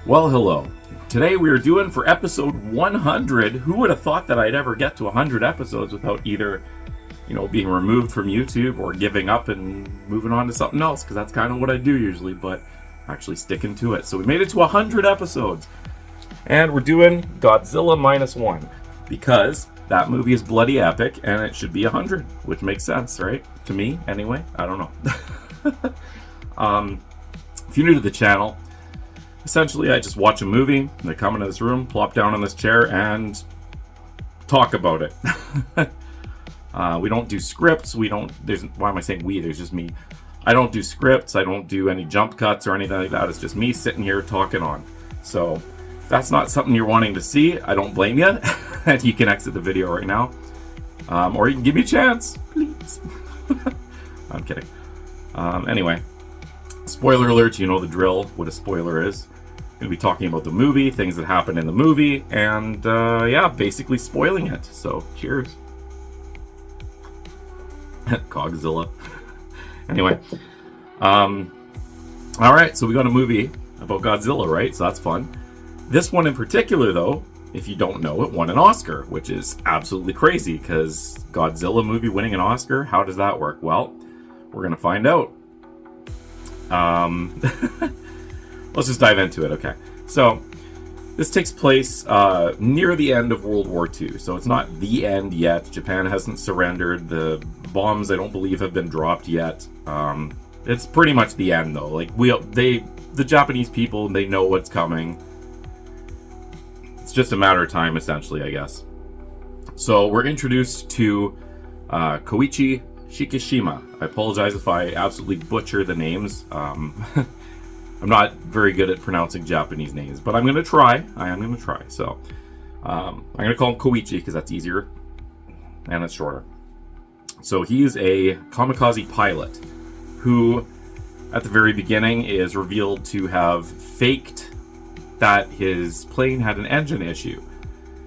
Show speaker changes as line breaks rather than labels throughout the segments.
Well, hello. Today we are doing for episode 100. Who would have thought that I'd ever get to 100 episodes without either, being removed from YouTube or giving up and moving on to something else, because that's kind of what I do usually, but actually sticking to it. So we made it to 100 episodes. And we're doing Godzilla Minus One, because that movie is bloody epic and it should be 100, which makes sense, right? To me, anyway. I don't know. If you're new to the channel, essentially I just watch a movie, I come into this room, plop down on this chair, and talk about it. We don't do scripts, why am I saying we? There's just me. I don't do scripts, I don't do any jump cuts or anything like that. It's just me sitting here talking on. So, if that's not something you're wanting to see, I don't blame you. And you can exit the video right now. Or you can give me a chance, please. I'm kidding. Anyway, spoiler alert, you know the drill, what a spoiler is. Going to be talking about the movie, things that happened in the movie, and basically spoiling it. So, cheers. Godzilla. Anyway, alright, so we got a movie about Godzilla, right? So that's fun. This one in particular, though, if you don't know, it won an Oscar, which is absolutely crazy, because Godzilla movie winning an Oscar, how does that work? Well, we're going to find out. Let's just dive into it, okay. So, this takes place near the end of World War II, so it's not the end yet. Japan hasn't surrendered. The bombs, I don't believe, have been dropped yet. It's pretty much the end, though. Like, the Japanese people, they know what's coming. It's just a matter of time, essentially, I guess. So, we're introduced to Koichi Shikishima. I apologize if I absolutely butcher the names. I'm not very good at pronouncing Japanese names, but I'm going to try. I am going to try. So, I'm going to call him Koichi because that's easier and it's shorter. So, he's a kamikaze pilot who, at the very beginning, is revealed to have faked that his plane had an engine issue.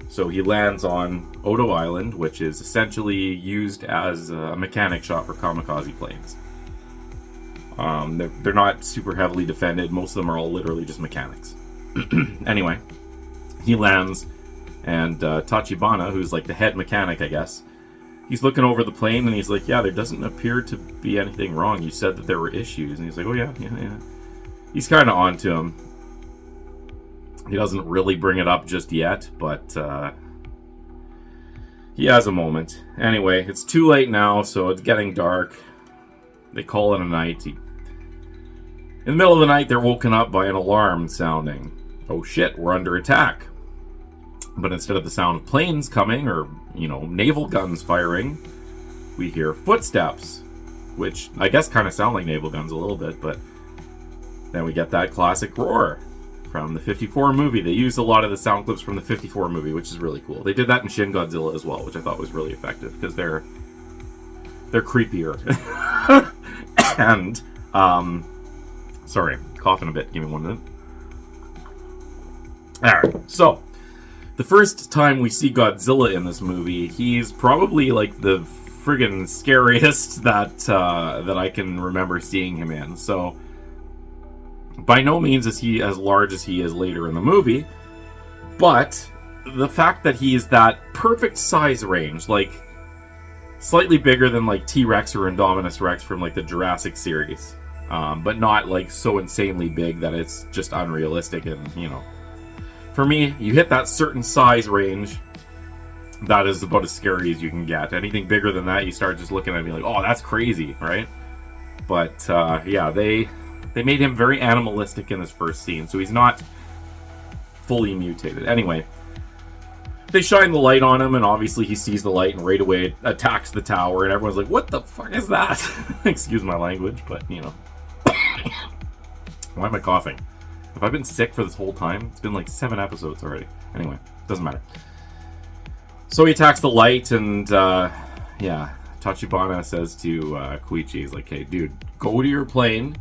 So, he lands on Odo Island, which is essentially used as a mechanic shop for kamikaze planes. They're not super heavily defended. Most of them are all literally just mechanics. Anyway, he lands, and Tachibana, who's like the head mechanic, I guess, he's looking over the plane, and he's like, yeah, there doesn't appear to be anything wrong. You said that there were issues. And he's like, oh, yeah. He's kind of on to him. He doesn't really bring it up just yet, but he has a moment. Anyway, it's too late now, so it's getting dark. They call it a night. In the middle of the night, they're woken up by an alarm sounding. Oh shit, we're under attack. But instead of the sound of planes coming or, naval guns firing, we hear footsteps, which I guess kind of sound like naval guns a little bit, but then we get that classic roar from the 54 movie. They used a lot of the sound clips from the 54 movie, which is really cool. They did that in Shin Godzilla as well, which I thought was really effective, because they're creepier. And, sorry, coughing a bit. Give me 1 minute. Alright, so, the first time we see Godzilla in this movie, he's probably, like, the friggin' scariest that I can remember seeing him in. So, by no means is he as large as he is later in the movie, but the fact that he is that perfect size range, like, slightly bigger than, like, T-Rex or Indominus Rex from, like, the Jurassic series. But not, like, so insanely big that it's just unrealistic and, For me, you hit that certain size range, that is about as scary as you can get. Anything bigger than that, you start just looking at me like, oh, that's crazy, right? But, they made him very animalistic in this first scene, so he's not fully mutated. Anyway, they shine the light on him, and obviously he sees the light and right away attacks the tower, and everyone's like, what the fuck is that? Excuse my language, but, Why am I coughing? Have I been sick for this whole time? It's been like 7 episodes already. Anyway, doesn't matter. So he attacks the light, and, Tachibana says to Koichi, he's like, hey, dude, go to your plane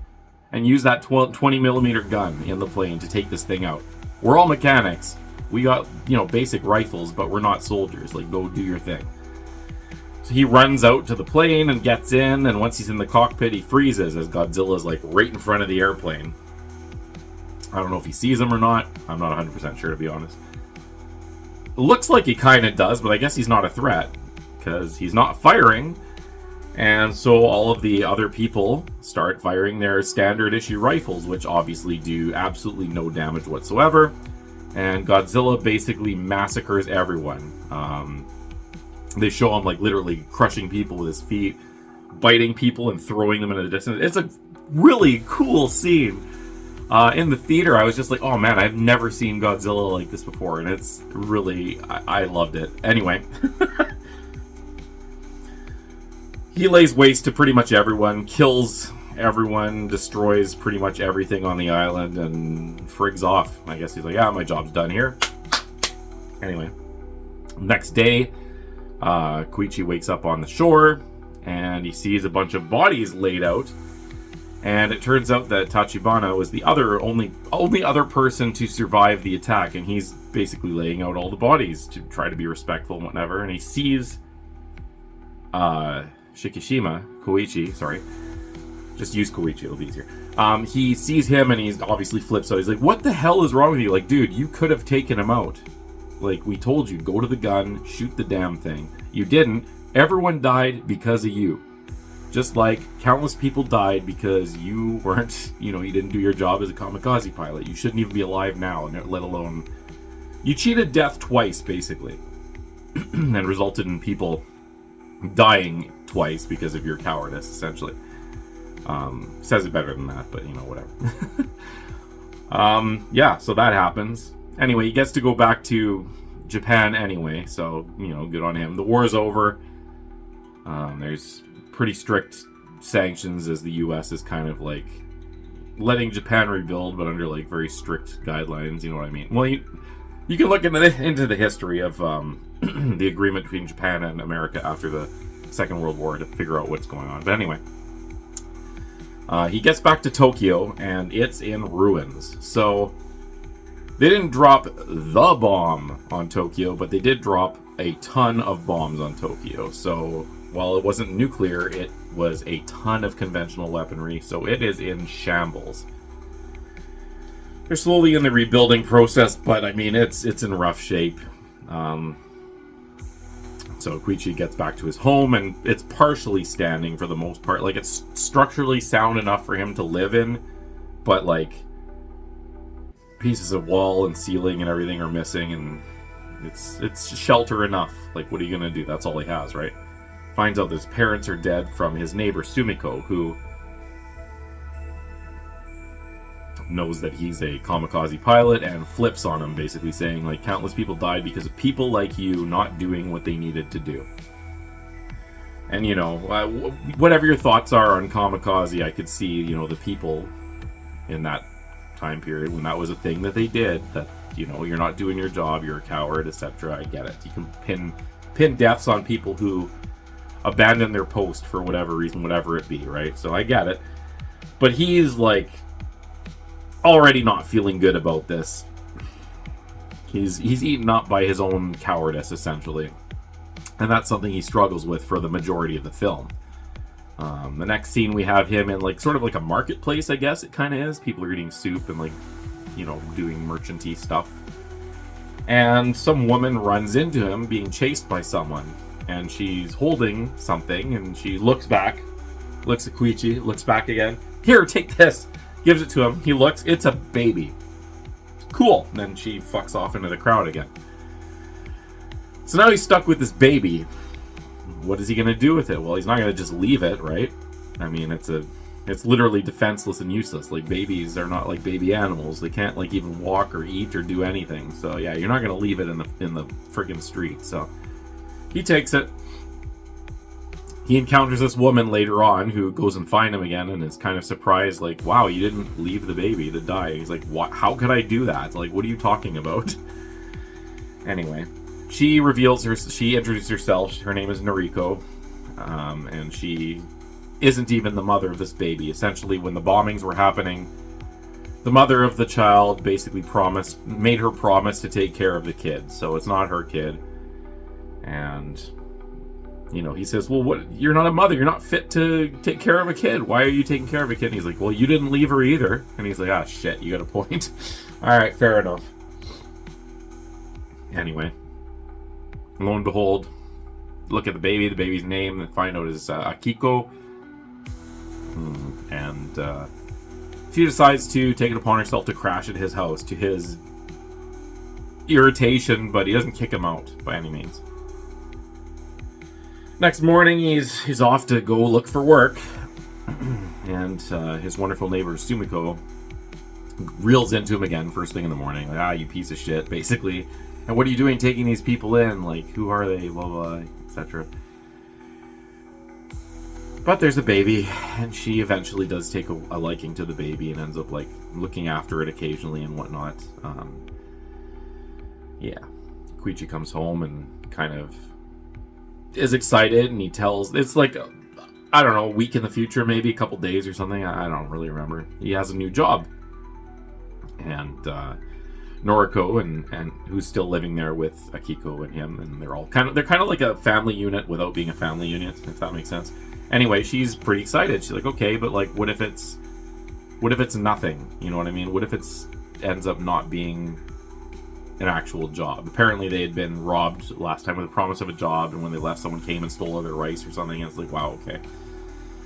and use that 20mm gun in the plane to take this thing out. We're all mechanics. We got, basic rifles, but we're not soldiers. Like, go do your thing. So he runs out to the plane and gets in, and once he's in the cockpit, he freezes as Godzilla's, like, right in front of the airplane. I don't know if he sees him or not. I'm not 100% sure, to be honest. It looks like he kind of does, but I guess he's not a threat because he's not firing. And so all of the other people start firing their standard issue rifles, which obviously do absolutely no damage whatsoever. And Godzilla basically massacres everyone. They show him like literally crushing people with his feet, biting people and throwing them into the distance. It's a really cool scene. In the theater, I was just like, oh man, I've never seen Godzilla like this before. And it's really, I loved it. Anyway. He lays waste to pretty much everyone, kills everyone, destroys pretty much everything on the island, and frigs off. I guess he's like, yeah, my job's done here. Anyway, next day, Koichi wakes up on the shore, and he sees a bunch of bodies laid out. And it turns out that Tachibana was the only other person to survive the attack, and he's basically laying out all the bodies to try to be respectful and whatever. And he sees Koichi, sorry. Just use Koichi, it'll be easier. He sees him and he's obviously flips out. He's like, what the hell is wrong with you? Like, dude, you could have taken him out. Like, we told you, go to the gun, shoot the damn thing. You didn't. Everyone died because of you. Just like countless people died because you weren't, you didn't do your job as a kamikaze pilot. You shouldn't even be alive now, let alone... You cheated death twice, basically. And resulted in people dying twice because of your cowardice, essentially. Says it better than that, but whatever. Yeah, so that happens. Anyway, he gets to go back to Japan anyway, so good on him. The war is over. There's pretty strict sanctions, as the US is kind of like letting Japan rebuild, but under like very strict guidelines. You know what I mean? Well, you can look into the history of the agreement between Japan and America after the Second World War to figure out what's going on. But anyway, he gets back to Tokyo and it's in ruins. So they didn't drop the bomb on Tokyo, but they did drop a ton of bombs on Tokyo. So while it wasn't nuclear, it was a ton of conventional weaponry. So it is in shambles. They're slowly in the rebuilding process, but I mean, it's in rough shape. So Koichi gets back to his home, and it's partially standing for the most part. Like, it's structurally sound enough for him to live in, but like pieces of wall and ceiling and everything are missing, and it's shelter enough. Like, what are you gonna do? That's all he has, right? Finds out his parents are dead from his neighbor Sumiko, who knows that he's a kamikaze pilot and flips on him, basically saying like countless people died because of people like you not doing what they needed to do. And whatever your thoughts are on kamikaze, I could see the people in that time period when that was a thing that they did, that you're not doing your job, you're a coward, etc. I get it. You can pin deaths on people who abandon their post for whatever reason, whatever it be, right? So I get it. But he's like already not feeling good about this. He's eaten up by his own cowardice, essentially. And that's something he struggles with for the majority of the film. The next scene we have him in like sort of like a marketplace, I guess it kind of is. People are eating soup and like, doing merchanty stuff. And some woman runs into him being chased by someone. And she's holding something, and she looks back, looks at Koichi, looks back again. Here, take this. Gives it to him. He looks. It's a baby. Cool. And then she fucks off into the crowd again. So now he's stuck with this baby. What is he going to do with it? Well, he's not going to just leave it, right? I mean, it's literally defenseless and useless. Like, babies are not like baby animals. They can't like even walk or eat or do anything. So yeah, you're not going to leave it in the friggin' street. So he takes it. He encounters this woman later on who goes and finds him again and is kind of surprised, like, wow, you didn't leave the baby to die. He's like, what? How could I do that? Like, what are you talking about? Anyway, she introduces herself. Her name is Noriko, and she isn't even the mother of this baby. Essentially, when the bombings were happening, the mother of the child basically made her promise to take care of the kid. So it's not her kid. And he says, well, what? You're not a mother. You're not fit to take care of a kid. Why are you taking care of a kid? And he's like, well, you didn't leave her either. And he's like, ah, shit, you got a point. All right, fair enough. Anyway, lo and behold, look at the baby's name, and find out is Akiko. And she decides to take it upon herself to crash at his house, to his irritation, but he doesn't kick him out by any means. Next morning, he's off to go look for work, and his wonderful neighbor Sumiko reels into him again first thing in the morning, like, you piece of shit, basically. And what are you doing taking these people in? Like, who are they? Blah, blah, etc. But there's a baby, and she eventually does take a liking to the baby and ends up, like, looking after it occasionally and whatnot. Yeah. Koichi comes home and kind of is excited, and he tells... It's like, I don't know, a week in the future, maybe a couple days or something. I don't really remember. He has a new job. And Noriko and who's still living there with Akiko and him, and they're kind of like a family unit without being a family unit, if that makes sense. Anyway, she's pretty excited. She's like, okay, but like, what if it's nothing? You know what I mean? What if ends up not being an actual job? Apparently they had been robbed last time with the promise of a job, and when they left, someone came and stole all their rice or something, and it's like, wow, okay.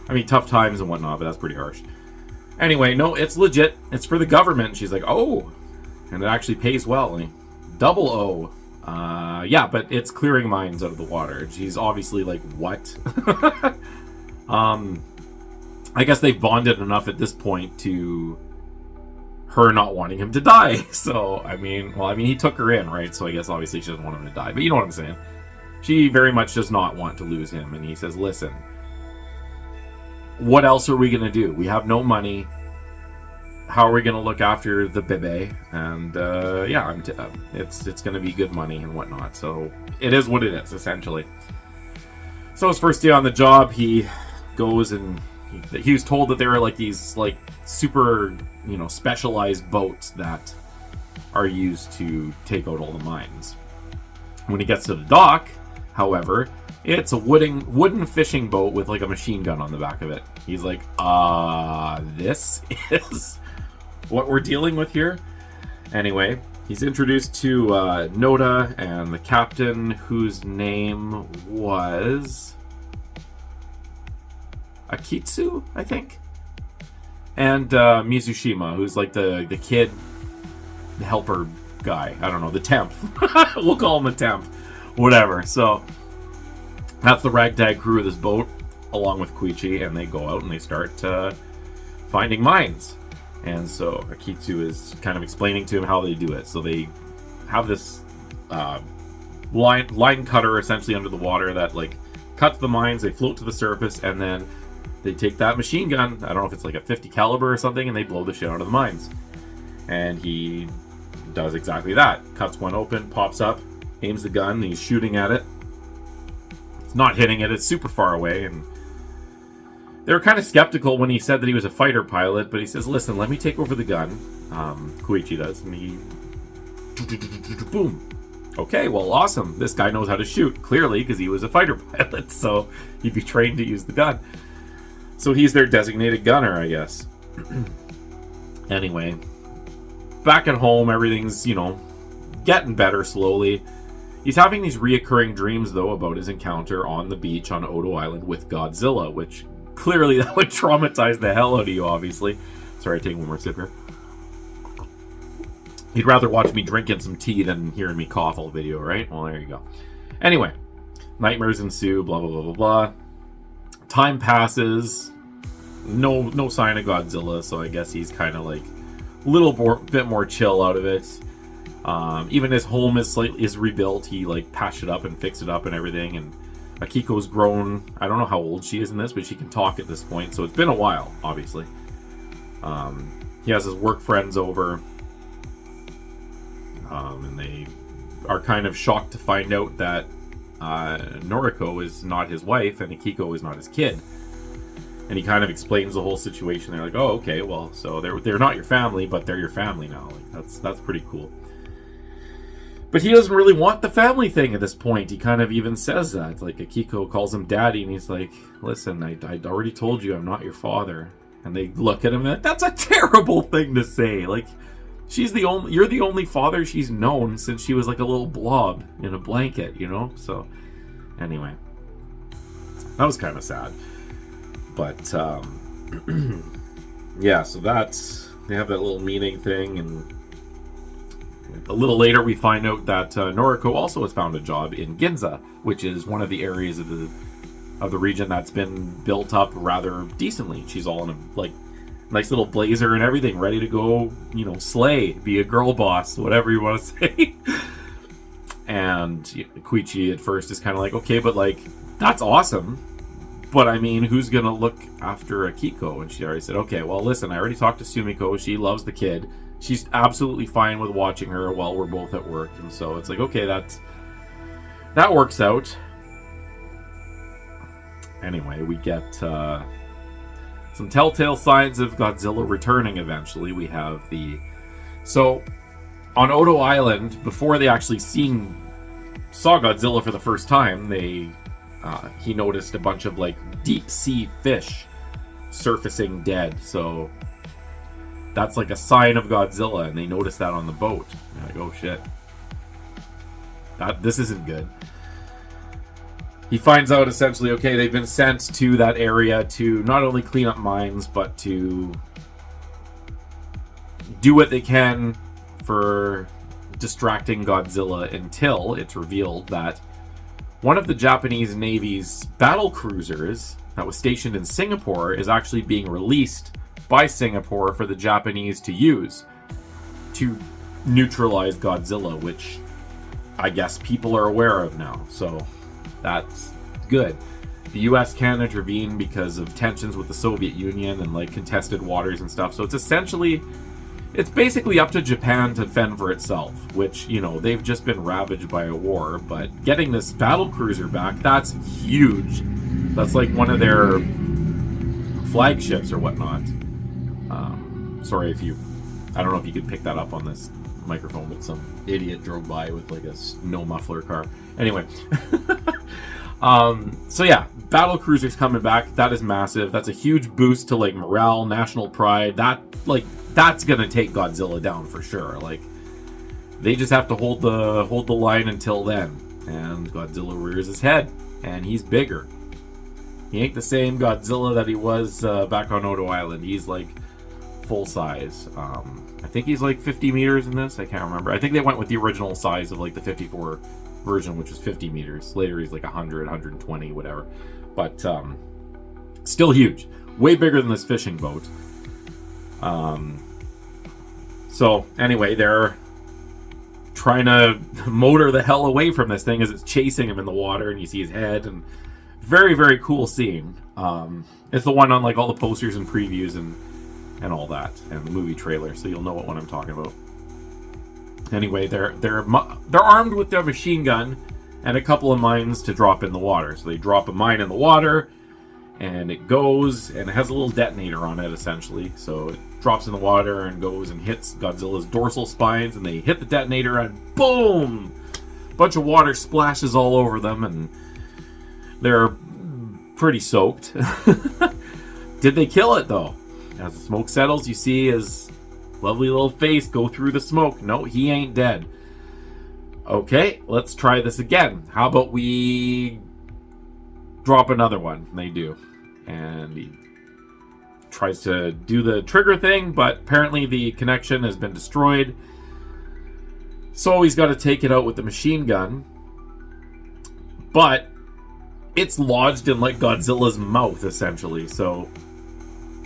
I mean, tough times and whatnot, but that's pretty harsh. Anyway, no, it's legit. It's for the government. She's like, oh, and it actually pays well. Double O. Yeah, but it's clearing mines out of the water. She's obviously like, what? I guess they've bonded enough at this point to her not wanting him to die. So, I mean, he took her in, right? So I guess obviously she doesn't want him to die. But you know what I'm saying. She very much does not want to lose him. And he says, listen, what else are we going to do? We have no money. How are we going to look after the bebe? And, yeah, it's going to be good money and whatnot. So it is what it is, essentially. So his first day on the job, he goes and he was told that there are like these like super, specialized boats that are used to take out all the mines. When he gets to the dock, however, it's a wooden fishing boat with like a machine gun on the back of it. He's like, this is what we're dealing with here? Anyway, he's introduced to Noda and the captain, whose name was Akitsu, I think? And Mizushima, who's like the kid, the helper guy. I don't know, the temp. We'll call him the temp. Whatever. So that's the ragtag crew of this boat, along with Koichi, and they go out and they start finding mines. And so Akitsu is kind of explaining to him how they do it. So they have this line cutter essentially under the water that like cuts the mines. They float to the surface, and then they take that machine gun. I don't know if it's like a 50 caliber or something, and they blow the shit out of the mines. And he does exactly that. Cuts one open, pops up, aims the gun, and he's shooting at it. It's not hitting it. It's super far away, and they were kind of skeptical when he said that he was a fighter pilot, but he says, listen, let me take over the gun. Koichi does, and he... Boom. Okay, well, awesome. This guy knows how to shoot, clearly, because he was a fighter pilot, so he'd be trained to use the gun. So he's their designated gunner, I guess. Anyway, back at home, everything's, getting better slowly. He's having these reoccurring dreams, though, about his encounter on the beach on Odo Island with Godzilla, which... Clearly, that would traumatize the hell out of you, obviously. Sorry, taking one more sip here. He'd rather watch me drinking some tea than hearing me cough all video, right? Well, there you go. Anyway, nightmares ensue, blah, blah, blah, blah, blah. Time passes. No sign of Godzilla, so I guess he's kind of like a little bit more chill out of it. Even his home is rebuilt. He like patched it up and fixed it up and everything, and Akiko's grown. I don't know how old she is in this, but she can talk at this point. So it's been a while, obviously. He has his work friends over. And they are kind of shocked to find out that Noriko is not his wife and Akiko is not his kid. And he kind of explains the whole situation. They're like, oh, okay, well, so they're not your family, but they're your family now. Like that's pretty cool. But he doesn't really want the family thing at this point. He kind of even says that. Like, Akiko calls him daddy, and he's like, listen, I already told you I'm not your father. And they look at him and that's a terrible thing to say. Like, you're the only father she's known since she was like a little blob in a blanket, you know? So, anyway. That was kind of sad. But, yeah, so they have that little meeting thing, and a little later we find out that Noriko also has found a job in Ginza, which is one of the areas of the region that's been built up rather decently. She's all in a like nice little blazer and everything, ready to go, you know, slay, be a girl boss, whatever you want to say. And Koichi at first is kind of like, okay, but like, that's awesome. But I mean, who's going to look after Akiko? And she already said, okay, well, listen, I already talked to Sumiko. She loves the kid. She's absolutely fine with watching her while we're both at work. And so it's like, okay, that works out. Anyway, we get some telltale signs of Godzilla returning eventually. We have So, on Odo Island, before they actually saw Godzilla for the first time, he noticed a bunch of, like, deep-sea fish surfacing dead. So, that's like a sign of Godzilla, and they noticed that on the boat. They're like, oh shit. This isn't good. He finds out essentially, okay, they've been sent to that area to not only clean up mines, but to do what they can for distracting Godzilla until it's revealed that one of the Japanese Navy's battle cruisers that was stationed in Singapore is actually being released by Singapore for the Japanese to use to neutralize Godzilla, which I guess people are aware of now. So that's good. The US can't intervene because of tensions with the Soviet Union and like contested waters and stuff. So it's basically up to Japan to fend for itself, which, you know, they've just been ravaged by a war. But getting this battle cruiser back, that's huge. That's like one of their flagships or whatnot. Sorry I don't know if you could pick that up on this microphone, but some idiot drove by with like a no muffler car. Anyway. So yeah, battle cruisers coming back. That is massive. That's a huge boost to like morale, national pride. That's gonna take Godzilla down for sure. Like, they just have to hold the line until then. And Godzilla rears his head, and he's bigger. He ain't the same Godzilla that he was back on Odo Island. He's like full size. I think he's like 50 meters in this. I can't remember. I think they went with the original size of like the 54 version, which was 50 meters. Later he's like 100, 120, whatever. But still huge. Way bigger than this fishing boat. So anyway, they're trying to motor the hell away from this thing as it's chasing him in the water, and you see his head, and very, very cool scene. It's the one on like all the posters and previews and all that, and the movie trailer, so you'll know what one I'm talking about. Anyway, they're armed with their machine gun and a couple of mines to drop in the water. So they drop a mine in the water, and it goes, and it has a little detonator on it, essentially. So it drops in the water and goes and hits Godzilla's dorsal spines, and they hit the detonator, and boom! A bunch of water splashes all over them, and they're pretty soaked. Did they kill it, though? As the smoke settles, you see his lovely little face go through the smoke. No, he ain't dead. Okay, let's try this again. How about we drop another one? And they do. And he tries to do the trigger thing, but apparently the connection has been destroyed. So he's got to take it out with the machine gun. But it's lodged in like Godzilla's mouth, essentially. So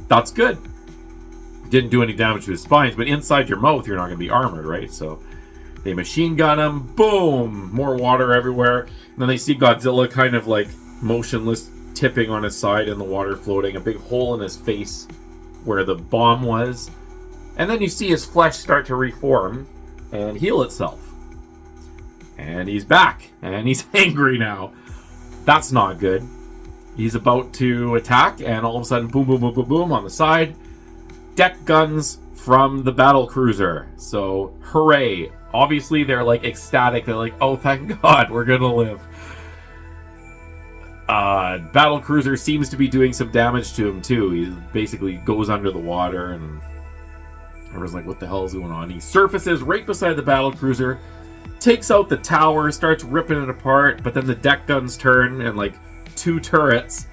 that's good. Didn't do any damage to his spines, but inside your mouth, you're not going to be armored, right? So they machine gun him. Boom! More water everywhere. And then they see Godzilla kind of like motionless, tipping on his side in the water, floating. A big hole in his face where the bomb was. And then you see his flesh start to reform and heal itself. And he's back. And he's angry now. That's not good. He's about to attack, and all of a sudden, boom, boom, boom, boom, boom, on the side. Deck guns from the battle cruiser. So, hooray. Obviously, they're like ecstatic. They're like, oh, thank God, we're gonna live. Battle cruiser seems to be doing some damage to him too. He basically goes under the water, and everyone's like, what the hell is going on? He surfaces right beside the battle cruiser, takes out the tower, starts ripping it apart, but then the deck guns turn, and like 2 turrets,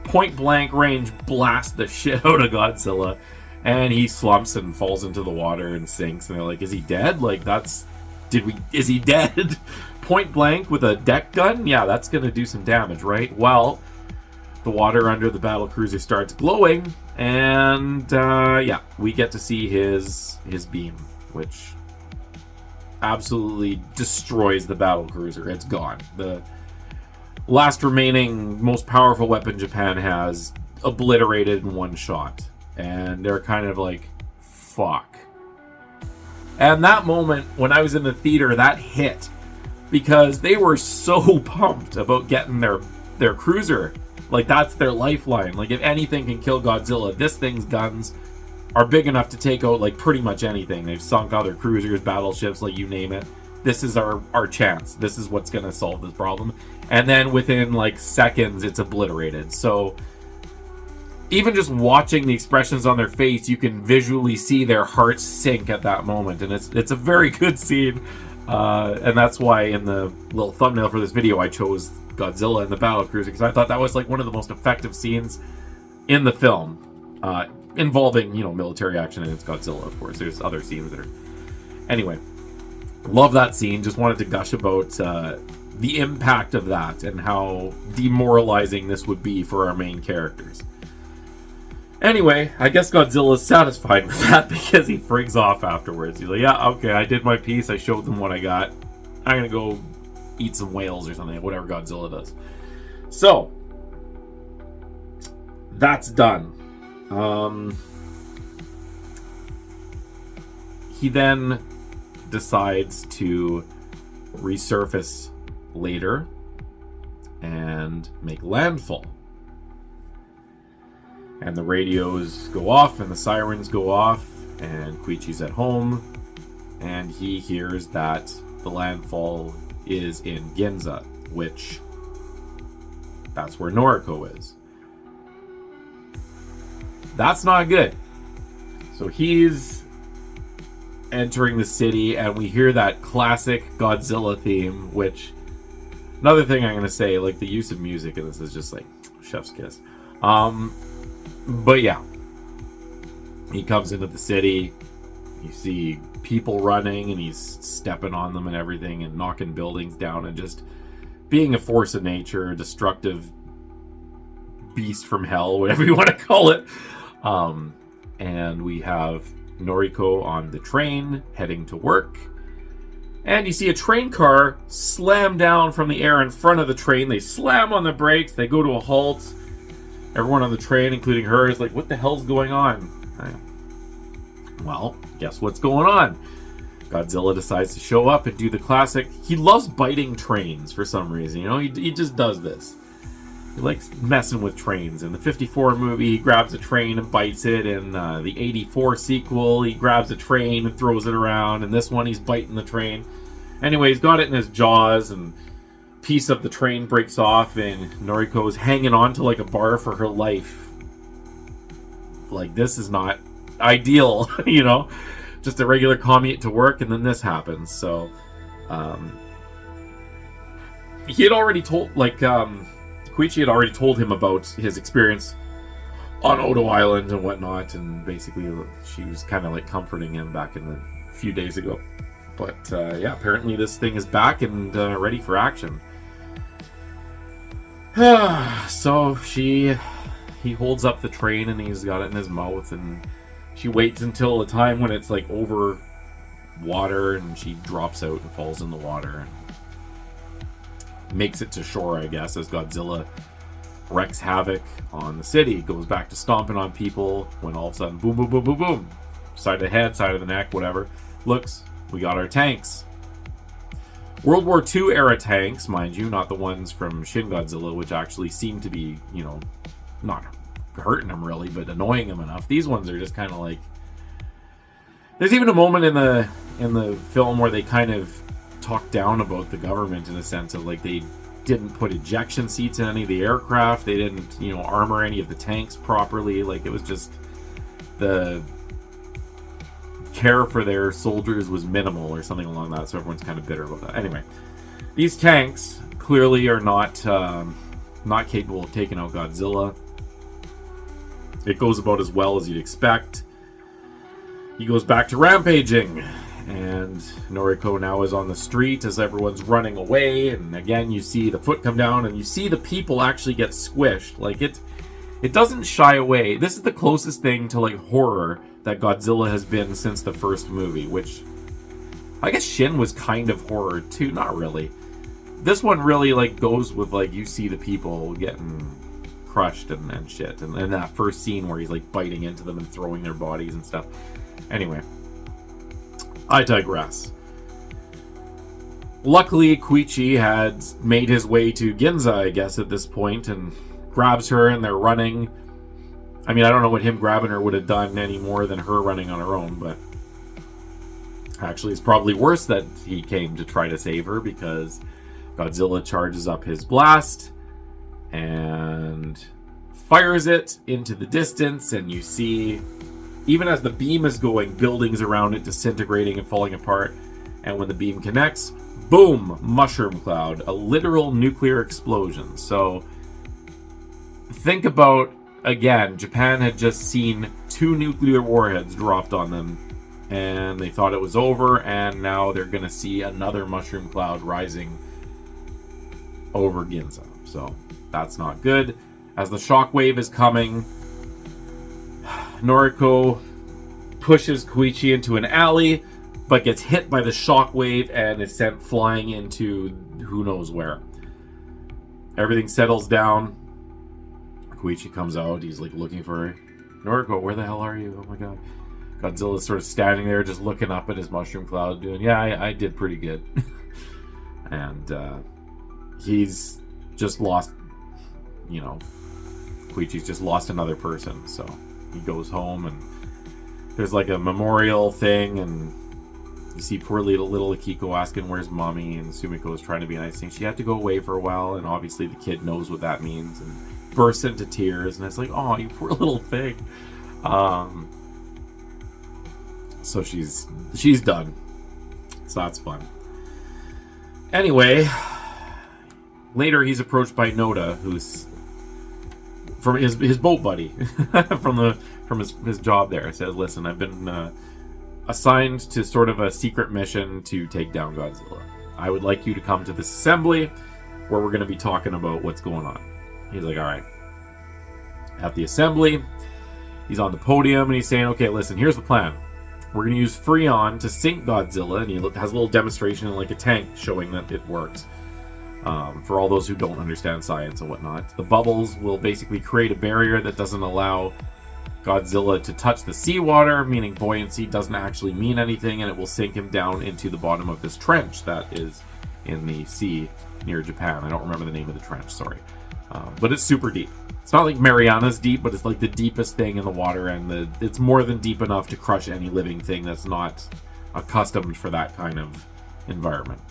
point blank range, blast the shit out of Godzilla, and he slumps and falls into the water and sinks. And they're like, is he dead? Like, is he dead? Point blank with a deck gun? Yeah, that's gonna do some damage, right? Well, the water under the battle cruiser starts glowing, and yeah, we get to see his beam, which absolutely destroys the battle cruiser. It's gone. The last remaining most powerful weapon Japan has, obliterated in one shot. And they're kind of like, fuck. And that moment, when I was in the theater, that hit. Because they were so pumped about getting their cruiser. Like, that's their lifeline. Like, if anything can kill Godzilla, this thing's guns are big enough to take out, like, pretty much anything. They've sunk other cruisers, battleships, like, you name it. This is our chance. This is what's going to solve this problem. And then within, like, seconds, it's obliterated. So, even just watching the expressions on their face, you can visually see their hearts sink at that moment. And it's a very good scene. And that's why in the little thumbnail for this video, I chose Godzilla and the battle cruiser, because I thought that was like one of the most effective scenes in the film, involving, you know, military action, and it's Godzilla, of course. There's other scenes that are... Anyway, love that scene. Just wanted to gush about the impact of that and how demoralizing this would be for our main characters. Anyway, I guess Godzilla's satisfied with that because he freaks off afterwards. He's like, yeah, okay, I did my piece. I showed them what I got. I'm going to go eat some whales or something, whatever Godzilla does. So, that's done. He then decides to resurface later and make landfall. And the radios go off and the sirens go off, and Koichi's at home, and he hears that the landfall is in Ginza, which that's where Noriko is. That's not good. So he's entering the city, and we hear that classic Godzilla theme, which, another thing I'm going to say, like, the use of music in this is just like chef's kiss. But yeah, he comes into the city, you see people running, and he's stepping on them and everything, and knocking buildings down, and just being a force of nature, a destructive beast from hell, whatever you want to call it. And we have Noriko on the train, heading to work, and you see a train car slam down from the air in front of the train. They slam on the brakes, they go to a halt. Everyone on the train, including her, is like, what the hell's going on? Well, guess what's going on? Godzilla decides to show up and do the classic. He loves biting trains for some reason. You know, he just does this. He likes messing with trains. In the 54 movie, he grabs a train and bites it. In the 84 sequel, he grabs a train and throws it around. And this one, he's biting the train. Anyway, he's got it in his jaws, and piece of the train breaks off, and Noriko's hanging on to like a bar for her life. Like, this is not ideal, you know? Just a regular commute to work, and then this happens. So, he had already told, like, Koichi had already told him about his experience on Odo Island and whatnot, and basically she was kind of like comforting him back in the few days ago. But, yeah, apparently this thing is back and ready for action. So he holds up the train, and he's got it in his mouth, and she waits until the time when it's like over water, and she drops out and falls in the water and makes it to shore, I guess, as Godzilla wreaks havoc on the city, goes back to stomping on people, when all of a sudden, boom, boom, boom, boom, boom, side of the head, side of the neck, whatever. Looks, we got our tanks. World War II era tanks, mind you, not the ones from Shin Godzilla, which actually seem to be, you know, not hurting him really, but annoying him enough. These ones are just kind of like, There's even a moment in the film where they kind of talk down about the government in a sense of like they didn't put ejection seats in any of the aircraft. They didn't, armor any of the tanks properly. Like it was just the care for their soldiers was minimal or something along that. So everyone's kind of bitter about that. Anyway, these tanks clearly are not capable of taking out Godzilla. It goes about as well as you'd expect. He goes back to rampaging, and Noriko now is on the street as everyone's running away, and again you see the foot come down, and you see the people actually get squished. Like it doesn't shy away. This is the closest thing to like horror that Godzilla has been since the first movie, which I guess Shin was kind of horror too. Not really. This one really like goes with like you see the people getting crushed and shit, and that first scene where he's like biting into them and throwing their bodies and stuff. Anyway, I digress. Luckily, Koichi had made his way to Ginza, I guess, at this point, and grabs her, and they're running. I mean, I don't know what him grabbing her would have done any more than her running on her own, but actually it's probably worse that he came to try to save her, because Godzilla charges up his blast and fires it into the distance, and you see, even as the beam is going, buildings around it disintegrating and falling apart. And when the beam connects, boom, mushroom cloud, a literal nuclear explosion. So think about, again, Japan had just seen 2 nuclear warheads dropped on them, and they thought it was over, and now they're going to see another mushroom cloud rising over Ginza. So that's not good. As the shockwave is coming, Noriko pushes Koichi into an alley, but gets hit by the shockwave and is sent flying into who knows where. Everything settles down. Koichi comes out. He's like looking for her. Noriko, where the hell are you? Oh my god. Godzilla's sort of standing there just looking up at his mushroom cloud doing, yeah, I did pretty good. And he's just lost, Koichi's just lost another person, so he goes home, and there's like a memorial thing, and you see poor little Akiko asking where's mommy, and Sumiko is trying to be nice, saying she had to go away for a while, and obviously the kid knows what that means and bursts into tears, and it's like, oh, you poor little thing. So she's done, so that's fun. Anyway, later he's approached by Noda, who's from his boat buddy from his job there. It says, listen, I've been assigned to sort of a secret mission to take down Godzilla. I would like you to come to this assembly where we're going to be talking about what's going on. He's like, all right. At the assembly, he's on the podium, and he's saying, okay, listen, here's the plan. We're going to use Freon to sink Godzilla, and he has a little demonstration in like a tank showing that it works. For all those who don't understand science and whatnot, the bubbles will basically create a barrier that doesn't allow Godzilla to touch the seawater, meaning buoyancy doesn't actually mean anything, and it will sink him down into the bottom of this trench that is in the sea near Japan. I don't remember the name of the trench, sorry. But it's super deep. It's not like Mariana's deep, but it's like the deepest thing in the water, and it's more than deep enough to crush any living thing that's not accustomed for that kind of environment.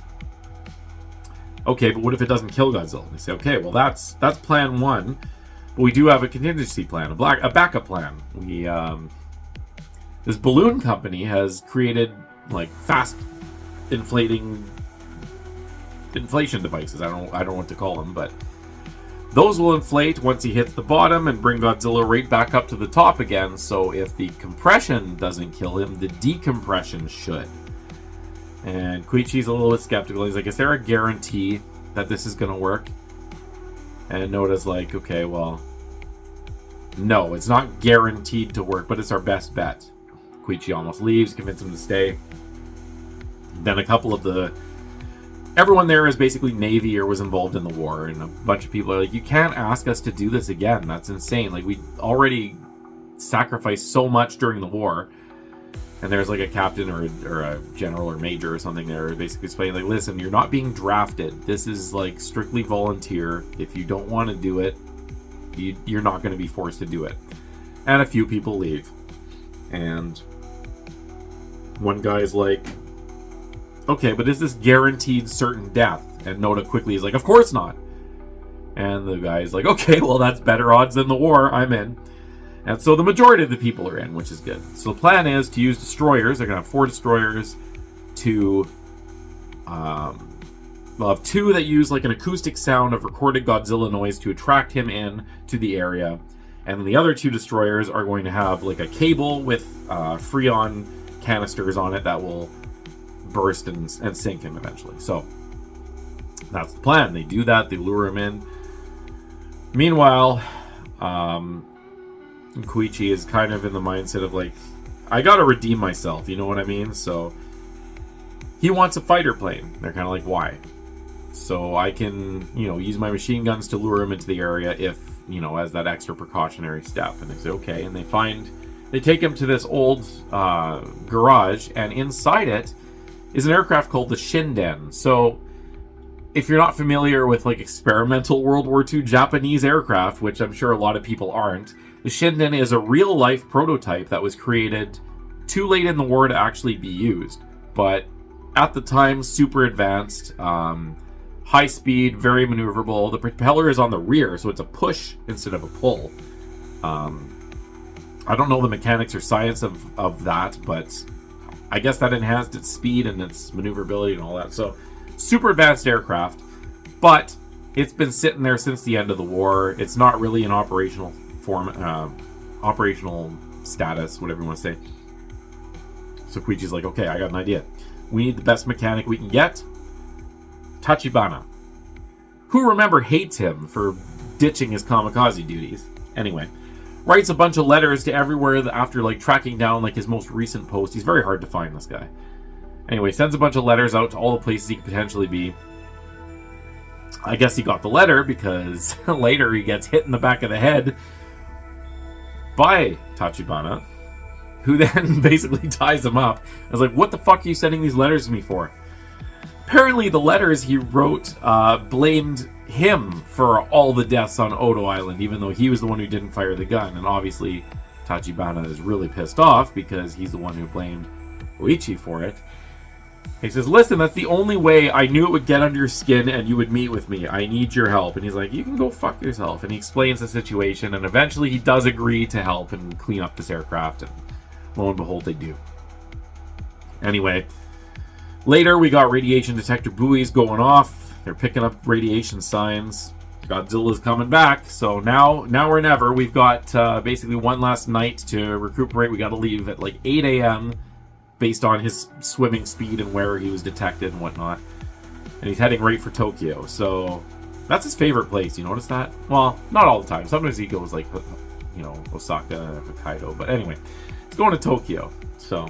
Okay, but what if it doesn't kill Godzilla? And they say, okay, well that's plan 1, but we do have a contingency plan, a backup plan. This balloon company has created like fast inflation devices. I don't know what to call them, but those will inflate once he hits the bottom and bring Godzilla right back up to the top again. So if the compression doesn't kill him, the decompression should. And Koichi's a little bit skeptical. He's like, is there a guarantee that this is going to work? And Noda's like, okay, well, no, it's not guaranteed to work, but it's our best bet. Koichi almost leaves, convinces him to stay. Then a couple of everyone there is basically Navy or was involved in the war, and a bunch of people are like, you can't ask us to do this again. That's insane. Like, we already sacrificed so much during the war. And there's like a captain or a general or major or something there basically explaining, like, listen, you're not being drafted. This is like strictly volunteer. If you don't want to do it, you're not going to be forced to do it. And a few people leave. And one guy's like, okay, but is this guaranteed certain death? And Noda quickly is like, of course not. And the guy's like, okay, well, that's better odds than the war. I'm in. And so the majority of the people are in, which is good. So the plan is to use destroyers. They're going to have 4 destroyers to... they'll have 2 that use like an acoustic sound of recorded Godzilla noise to attract him in to the area. And then the other 2 destroyers are going to have like a cable with Freon canisters on it that will burst and sink him eventually. So that's the plan. They do that. They lure him in. Meanwhile, Koichi is kind of in the mindset of like, I gotta redeem myself, you know what I mean? So he wants a fighter plane. They're kind of like, why? So I can, use my machine guns to lure him into the area if, as that extra precautionary step. And they say, okay. And they take him to this old garage, and inside it is an aircraft called the Shinden. So if you're not familiar with like experimental World War II Japanese aircraft, which I'm sure a lot of people aren't, the Shinden is a real-life prototype that was created too late in the war to actually be used. But at the time, super advanced, high speed, very maneuverable. The propeller is on the rear, so it's a push instead of a pull. I don't know the mechanics or science of that, but I guess that enhanced its speed and its maneuverability and all that. So super advanced aircraft, but it's been sitting there since the end of the war. It's not really in operational status, whatever you want to say. So Koichi's like, okay, I got an idea. We need the best mechanic we can get. Tachibana, who, remember, hates him for ditching his kamikaze duties. Anyway, writes a bunch of letters to everywhere after like tracking down like his most recent post. He's very hard to find, this guy. Anyway, sends a bunch of letters out to all the places he could potentially be. I guess he got the letter because later he gets hit in the back of the head by Tachibana, who then basically ties him up. I was like, what the fuck are you sending these letters to me for? Apparently the letters he wrote blamed him for all the deaths on Odo Island, even though he was the one who didn't fire the gun. And obviously Tachibana is really pissed off because he's the one who blamed Koichi for it. He says, listen, that's the only way I knew it would get under your skin and you would meet with me. I need your help. And he's like, you can go fuck yourself. And he explains the situation, and eventually he does agree to help and clean up this aircraft, and lo and behold, they do. Anyway, later we got radiation detector buoys going off. They're picking up radiation signs. Godzilla's coming back. So now or never, we've got basically one last night to recuperate. We got to leave at like 8 a.m., based on his swimming speed and where he was detected and whatnot. And he's heading right for Tokyo. So that's his favorite place. You notice that? Well, not all the time. Sometimes he goes like, Osaka, Hokkaido. But anyway, he's going to Tokyo. So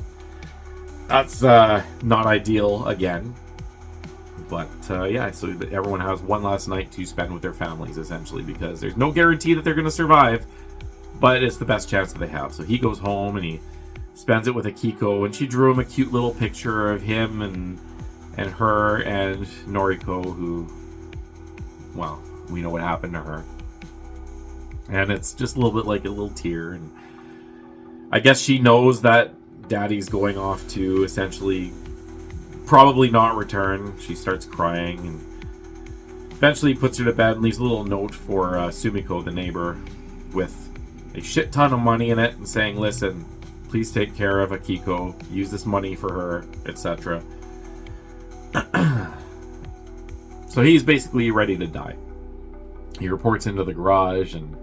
that's not ideal again. But yeah, so everyone has one last night to spend with their families, essentially, because there's no guarantee that they're going to survive. But it's the best chance that they have. So he goes home and he spends it with Akiko, and she drew him a cute little picture of him and her and Noriko, who, well, we know what happened to her. And it's just a little bit like a little tear. And I guess she knows that Daddy's going off to essentially probably not return. She starts crying and eventually puts her to bed and leaves a little note for Sumiko, the neighbor, with a shit ton of money in it and saying, listen, please take care of Akiko, use this money for her, etc. So he's basically ready to die. He reports into the garage, and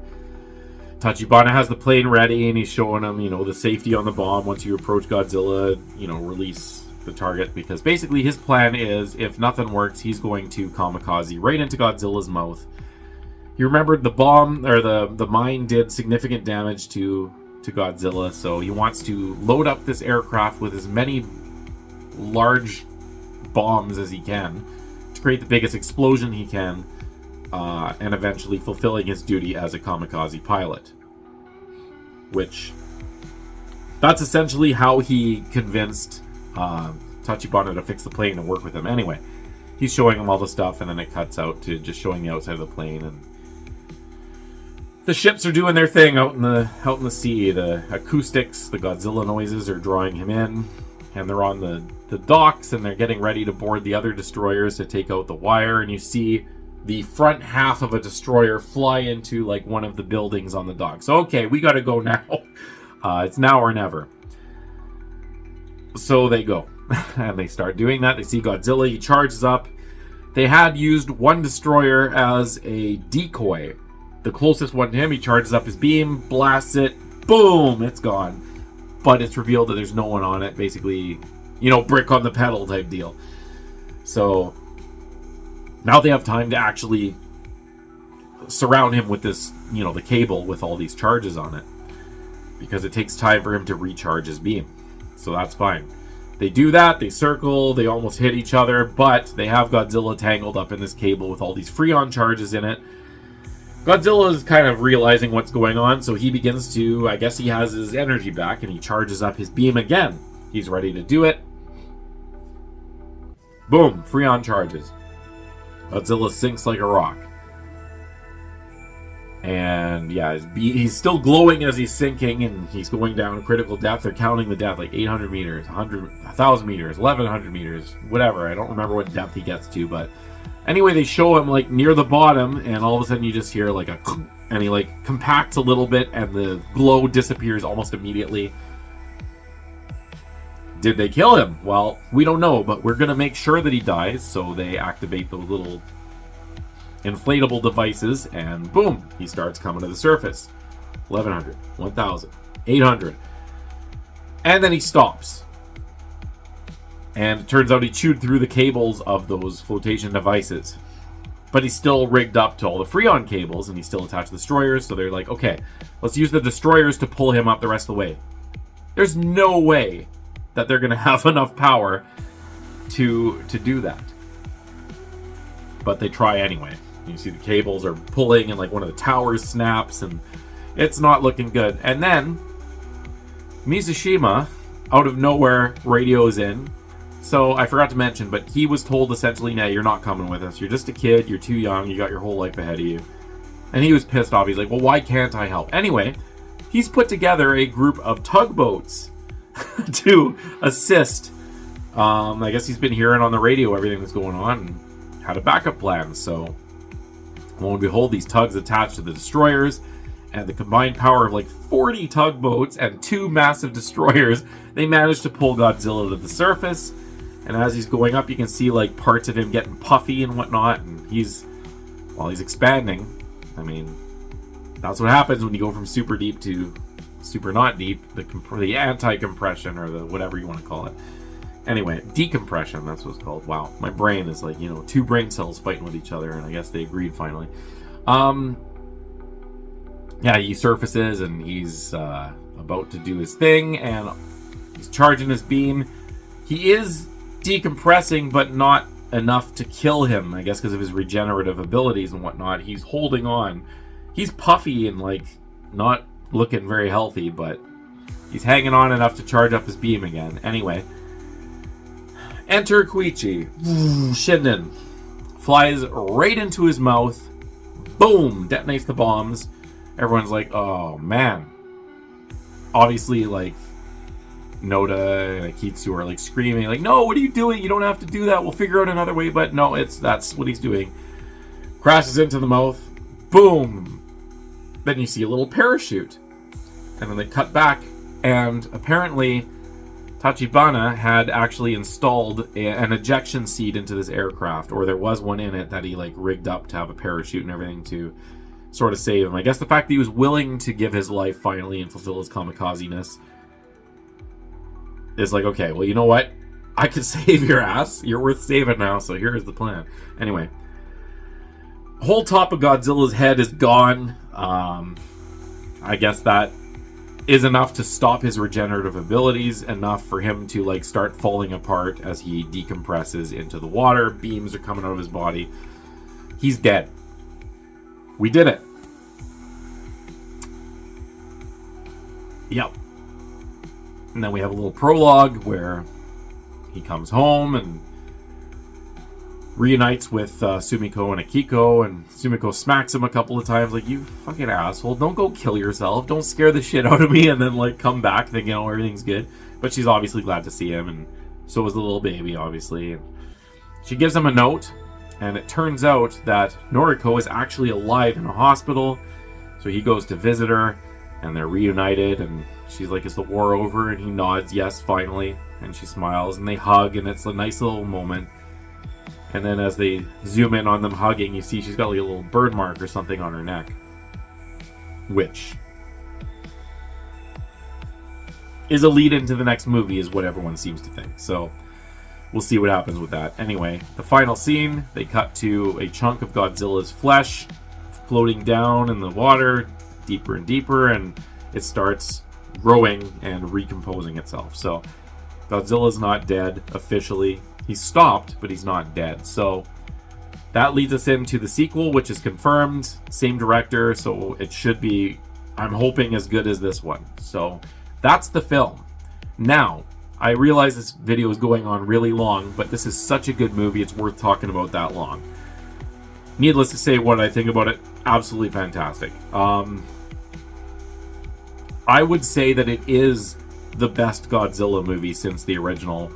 Tachibana has the plane ready, and he's showing him, the safety on the bomb. Once you approach Godzilla, release the target, because basically his plan is, if nothing works, he's going to kamikaze right into Godzilla's mouth. You remembered the bomb, or the mine did significant damage to Godzilla, so he wants to load up this aircraft with as many large bombs as he can to create the biggest explosion he can, and eventually fulfilling his duty as a kamikaze pilot. Which, that's essentially how he convinced Tachibana to fix the plane and work with him. Anyway, he's showing him all the stuff, and then it cuts out to just showing the outside of the plane, and the ships are doing their thing out in the sea. The acoustics, the Godzilla noises are drawing him in. and they're on the docks, and they're getting ready to board the other destroyers to take out the wire, and you see the front half of a destroyer fly into like one of the buildings on the dock. So okay, we gotta go now. It's now or never. So they go. And they start doing that. They see Godzilla, he charges up. They had used one destroyer as a decoy. The closest one to him, he charges up his beam, blasts it, boom, it's gone. But it's revealed that there's no one on it. Basically, brick on the pedal type deal. So now they have time to actually surround him with this, the cable with all these charges on it. Because it takes time for him to recharge his beam. So that's fine. They do that, they circle, they almost hit each other, but they have Godzilla tangled up in this cable with all these Freon charges in it. Godzilla is kind of realizing what's going on, so he begins to, I guess he has his energy back, and he charges up his beam again. He's ready to do it. Boom, Freon charges. Godzilla sinks like a rock. And yeah, he's still glowing as he's sinking, and he's going down critical depth. They're counting the depth, like 800 meters, 1,000 meters, 1,100 meters, whatever. I don't remember what depth he gets to, but anyway, they show him like near the bottom, and all of a sudden you just hear like and he like compacts a little bit, and the glow disappears almost immediately. Did they kill him? Well, we don't know, but we're gonna make sure that he dies, so they activate those little inflatable devices, and boom, he starts coming to the surface. 1,100, 1,000, 800, and then he stops. And it turns out he chewed through the cables of those flotation devices, but he's still rigged up to all the Freon cables, and he's still attached to the destroyers. So they're like, okay, let's use the destroyers to pull him up the rest of the way. There's no way that they're gonna have enough power to do that, but they try anyway. You see the cables are pulling, and like one of the towers snaps, and it's not looking good. And then Mizushima, out of nowhere, radios in. So I forgot to mention, but he was told essentially, "Nah, you're not coming with us. You're just a kid. You're too young. You got your whole life ahead of you." And he was pissed off. He's like, "Well, why can't I help?" Anyway, he's put together a group of tugboats to assist. I guess he's been hearing on the radio everything that's going on and had a backup plan. So lo and behold, these tugs attached to the destroyers, and the combined power of like 40 tugboats and 2 massive destroyers, they managed to pull Godzilla to the surface. And as he's going up, you can see like parts of him getting puffy and whatnot, and he's expanding. I mean, that's what happens when you go from super deep to super not deep, the anti-compression, or the whatever you want to call it. Anyway, decompression, that's what it's called. Wow, my brain is like, 2 brain cells fighting with each other, and I guess they agreed finally. Yeah, he surfaces, and he's about to do his thing, and he's charging his beam. He is decompressing, but not enough to kill him, I guess because of his regenerative abilities and whatnot. He's holding on. He's puffy and like not looking very healthy, but he's hanging on enough to charge up his beam again. Anyway, enter Koichi. Shinden flies right into his mouth. Boom! Detonates the bombs. Everyone's like, oh man. Obviously, like, Noda and Akitsu are like screaming, like, no, what are you doing? You don't have to do that. We'll figure out another way. But no, that's what he's doing. Crashes into the mouth. Boom! Then you see a little parachute. And then they cut back, and apparently Tachibana had actually installed an ejection seat into this aircraft, or there was one in it that he like rigged up to have a parachute and everything to sort of save him. I guess the fact that he was willing to give his life finally and fulfill his kamikaze-ness is like, okay, well, you know what? I could save your ass. You're worth saving now, so here's the plan. Anyway, whole top of Godzilla's head is gone. I guess that is enough to stop his regenerative abilities, enough for him to like start falling apart as he decompresses into the water. Beams are coming out of his body. He's dead. We did it. Yep. And then we have a little prologue where he comes home and reunites with Sumiko and Akiko, and Sumiko smacks him a couple of times like, you fucking asshole, don't go kill yourself, don't scare the shit out of me, and then like come back thinking, oh, everything's good. but she's obviously glad to see him, and so is the little baby, obviously. And she gives him a note, and it turns out that Noriko is actually alive in a hospital. So he goes to visit her, and they're reunited, and she's like, is the war over? And he nods, yes, finally. And she smiles, and they hug, and it's a nice little moment. And then as they zoom in on them hugging, you see she's got like a little bird mark or something on her neck. Which is a lead into the next movie, is what everyone seems to think. So we'll see what happens with that. Anyway, the final scene, they cut to a chunk of Godzilla's flesh floating down in the water, deeper and deeper, and it starts growing and recomposing itself. So Godzilla's not dead officially. He's stopped, but he's not dead. So that leads us into the sequel, which is confirmed. Same director, so it should be, I'm hoping, as good as this one. So that's the film. Now, I realize this video is going on really long, but this is such a good movie, it's worth talking about that long. Needless to say, what I think about it, absolutely fantastic. I would say that it is the best Godzilla movie since the original.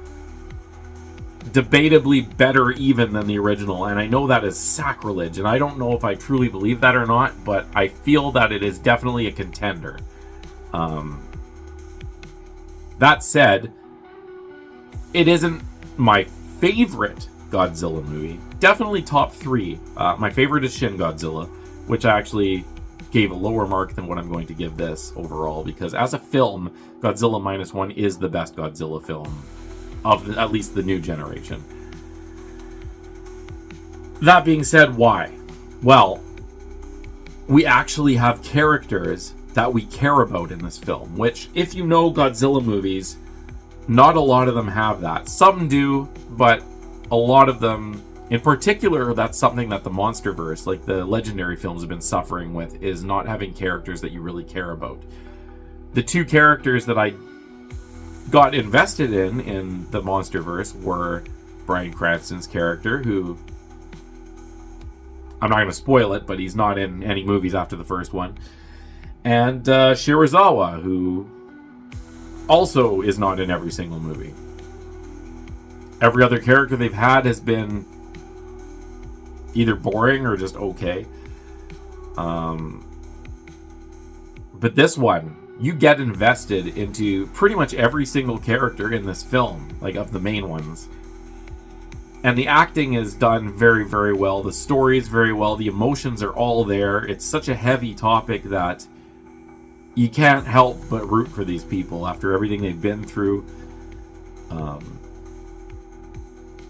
Debatably better even than the original, and I know that is sacrilege, and I don't know if I truly believe that or not, but I feel that it is definitely a contender. That said, it isn't my favorite Godzilla movie. Definitely top 3. My favorite is Shin Godzilla, which I actually gave a lower mark than what I'm going to give this overall, because as a film, Godzilla Minus One is the best Godzilla film of at least the new generation. That being said, why? Well, we actually have characters that we care about in this film, which, if you know Godzilla movies, not a lot of them have that. Some do, but a lot of them, in particular, that's something that the MonsterVerse, like the Legendary films, have been suffering with, is not having characters that you really care about. The 2 characters that I got invested in the MonsterVerse were Bryan Cranston's character, who, I'm not going to spoil it, but he's not in any movies after the first one, and Shirazawa, who also is not in every single movie. Every other character they've had has been either boring or just okay. But this one, you get invested into pretty much every single character in this film, like of the main ones. And the acting is done very, very well. The story is very well. The emotions are all there. It's such a heavy topic that you can't help but root for these people after everything they've been through.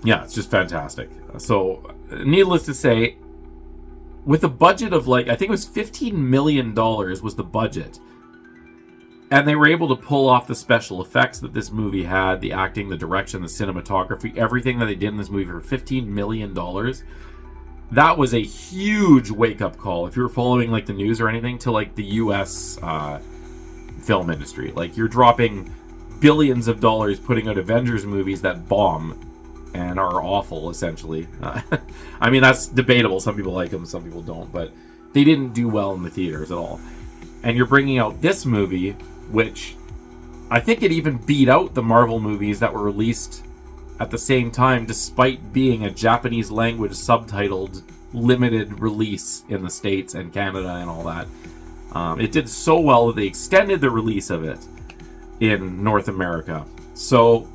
Yeah, it's just fantastic. So, needless to say, with a budget of I think it was $15 million was the budget. And they were able to pull off the special effects that this movie had, the acting, the direction, the cinematography, everything that they did in this movie for $15 million. That was a huge wake-up call, if you were following the news or anything, to the US film industry. You're dropping billions of dollars putting out Avengers movies that bomb and are awful, essentially. I mean, that's debatable. Some people like them, some people don't, but they didn't do well in the theaters at all. And you're bringing out this movie, which I think it even beat out the Marvel movies that were released at the same time, despite being a Japanese language subtitled limited release in the States and Canada and all that. It did so well that they extended the release of it in North America. So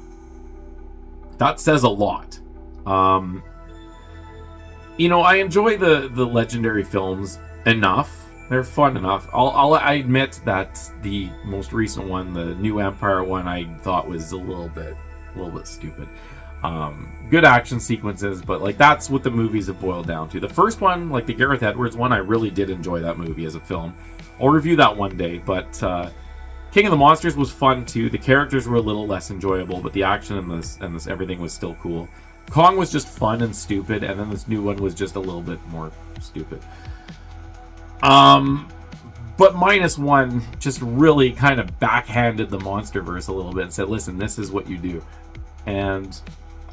that says a lot. I enjoy the Legendary films enough. They're fun enough. I admit that the most recent one, the New Empire one, I thought was a little bit stupid. Good action sequences, but that's what the movies have boiled down to. The first one, the Gareth Edwards one, I really did enjoy that movie as a film. I'll review that one day, but King of the Monsters was fun too. The characters were a little less enjoyable, but the action and this everything was still cool. Kong was just fun and stupid, and then this new one was just a little bit more stupid. But Minus One just really kind of backhanded the MonsterVerse a little bit and said, listen, this is what you do. And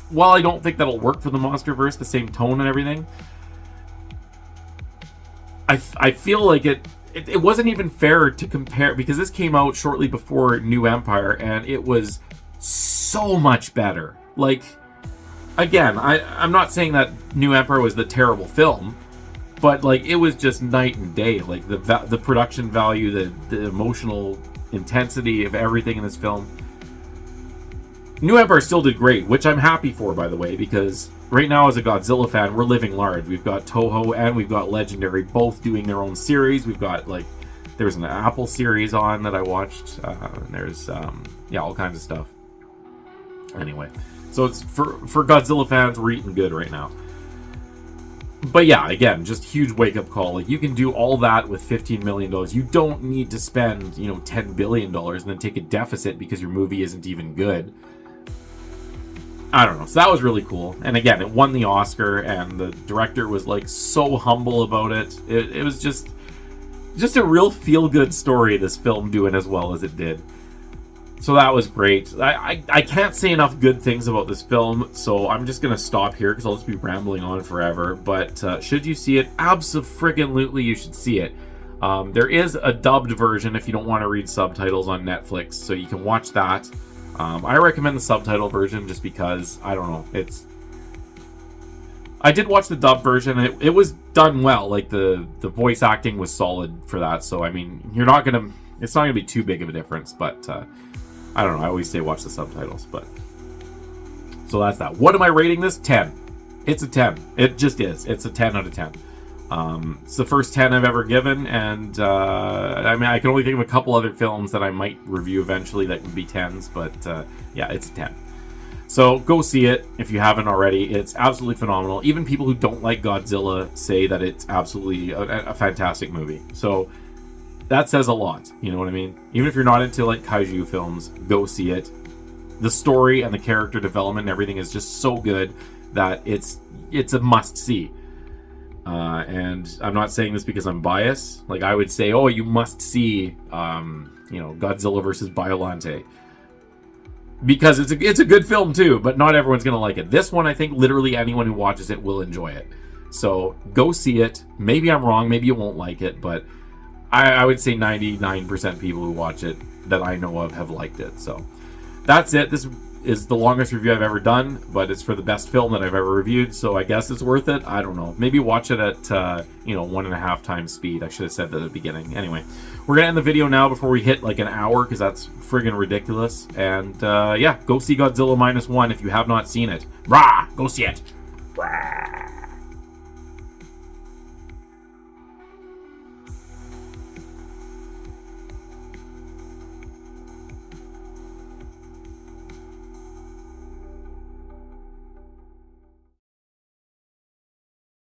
while I don't think that'll work for the MonsterVerse, the same tone and everything, I feel like it wasn't even fair to compare, because this came out shortly before New Empire, and it was so much better. Like, again, I'm not saying that New Empire was the terrible film, but like it was just night and day. Like the production value, the emotional intensity of everything in this film. New Empire still did great, which I'm happy for, by the way, because right now as a Godzilla fan, we're living large. We've got Toho and we've got Legendary both doing their own series. We've got like, there's an Apple series on that I watched. There's all kinds of stuff. Anyway, so it's for Godzilla fans, we're eating good right now. But yeah, again, just huge wake-up call. Like, you can do all that with $15 million. You don't need to spend, $10 billion and then take a deficit because your movie isn't even good. I don't know. So that was really cool. And again, it won the Oscar, and the director was like so humble about it. It was just a real feel-good story, this film doing as well as it did. So that was great. I can't say enough good things about this film, so I'm just going to stop here because I'll just be rambling on forever. But should you see it? Abso-friggin-lutely you should see it. There is a dubbed version if you don't want to read subtitles on Netflix, so you can watch that. I recommend the subtitle version just because, I don't know, I did watch the dub version, and it was done well. Like, the voice acting was solid for that, so, I mean, it's not going to be too big of a difference, but, I don't know, I always say watch the subtitles, but, so that's that. What am I rating this? 10. It's a 10. It just is. It's a 10 out of 10. It's the first 10 I've ever given, and I mean, I can only think of a couple other films that I might review eventually that would be 10s, but yeah, it's a 10. So go see it if you haven't already. It's absolutely phenomenal. Even people who don't like Godzilla say that it's absolutely a fantastic movie. So that says a lot, you know what I mean? Even if you're not into like kaiju films, go see it. The story and the character development and everything is just so good that it's a must-see. And I'm not saying this because I'm biased. Like, I would say, oh, you must see, Godzilla versus Biollante. Because it's a good film too, but not everyone's going to like it. This one, I think literally anyone who watches it will enjoy it. So go see it. Maybe I'm wrong. Maybe you won't like it, but I would say 99% people who watch it that I know of have liked it. So that's it. This is the longest review I've ever done, but it's for the best film that I've ever reviewed, so I guess it's worth it. I don't know. Maybe watch it at 1.5 times speed. I should have said that at the beginning. Anyway, we're gonna end the video now before we hit like an hour, because that's friggin' ridiculous. And yeah, go see Godzilla Minus One if you have not seen it. Rah! Go see it. Rah!